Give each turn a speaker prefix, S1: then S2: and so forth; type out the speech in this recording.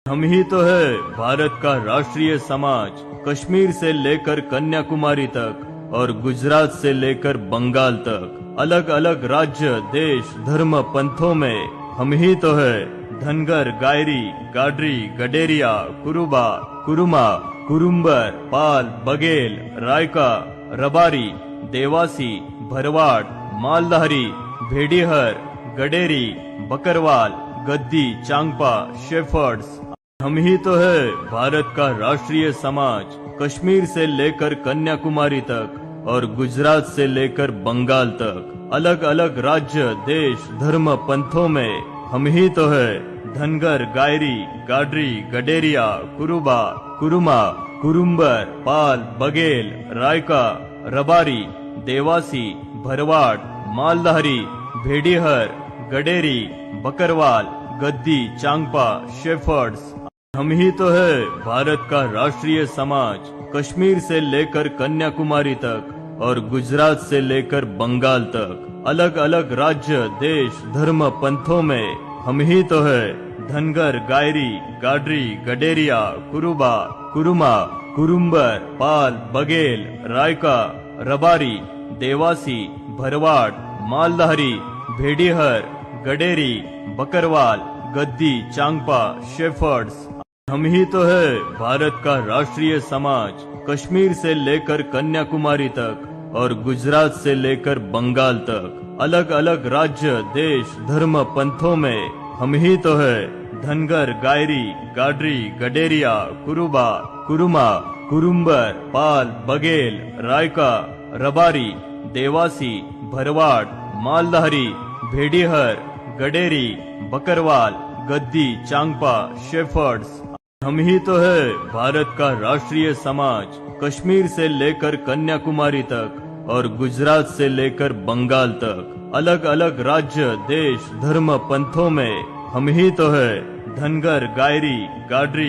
S1: हम ही तो है भारत का राष्ट्रीय समाज। कश्मीर से लेकर कन्याकुमारी तक और गुजरात से लेकर बंगाल तक अलग अलग राज्य, देश, धर्म, पंथों में हम ही तो है। धनगर, गायरी, गाडरी, गडेरिया, कुरुबा, कुरुमा, कुरुम्बर, पाल, बघेल, रायका, रबारी, देवासी, भरवाड़, मालधारी, भेड़ीहर, गडेरी, बकरवाल, गद्दी, चांगपा, शेफर्ड्स। हम ही तो है भारत का राष्ट्रीय समाज। कश्मीर से लेकर कन्याकुमारी तक और गुजरात से लेकर बंगाल तक अलग अलग राज्य, देश, धर्म, पंथों में हम ही तो है। धनगर, गायरी, गाडरी, गडेरिया, कुरुबा, कुरुमा, कुरुम्बर, पाल, बघेल, रायका, रबारी, देवासी, भरवाड़, मालधारी, भेड़ीहर, गडेरी, बकरवाल, गद्दी, चांगपा, शेफर्ड्स। हम ही तो है भारत का राष्ट्रीय समाज। कश्मीर से लेकर कन्याकुमारी तक और गुजरात से लेकर बंगाल तक अलग अलग राज्य, देश, धर्म, पंथों में हम ही तो है। धनगर, गायरी, गाडरी, गडेरिया, कुरुबा, कुरुमा, कुरुम्बर, पाल, बघेल, रायका, रबारी, देवासी, भरवाड़, मालधारी, भेड़ीहर, गडेरी, बकरवाल, गद्दी, चांगपा, शेफर्ड्स। हम ही तो है भारत का राष्ट्रीय समाज। कश्मीर से लेकर कन्याकुमारी तक और गुजरात से लेकर बंगाल तक अलग अलग राज्य, देश, धर्म, पंथों में हम ही तो है। धनगर, गायरी, गाडरी, गडेरिया, कुरुबा, कुरुमा, कुरुम्बर, पाल, बघेल, रायका, रबारी, देवासी, भरवाड़, मालधारी, भेड़ीहर, गडेरी, बकरवाल, गद्दी, चांगपा, शेफर्ड्स। हम ही तो है भारत का राष्ट्रीय समाज। कश्मीर से लेकर कन्याकुमारी तक और गुजरात से लेकर बंगाल तक अलग अलग राज्य, देश, धर्म, पंथों में हम ही तो है। धनगर, गायरी, गाडरी,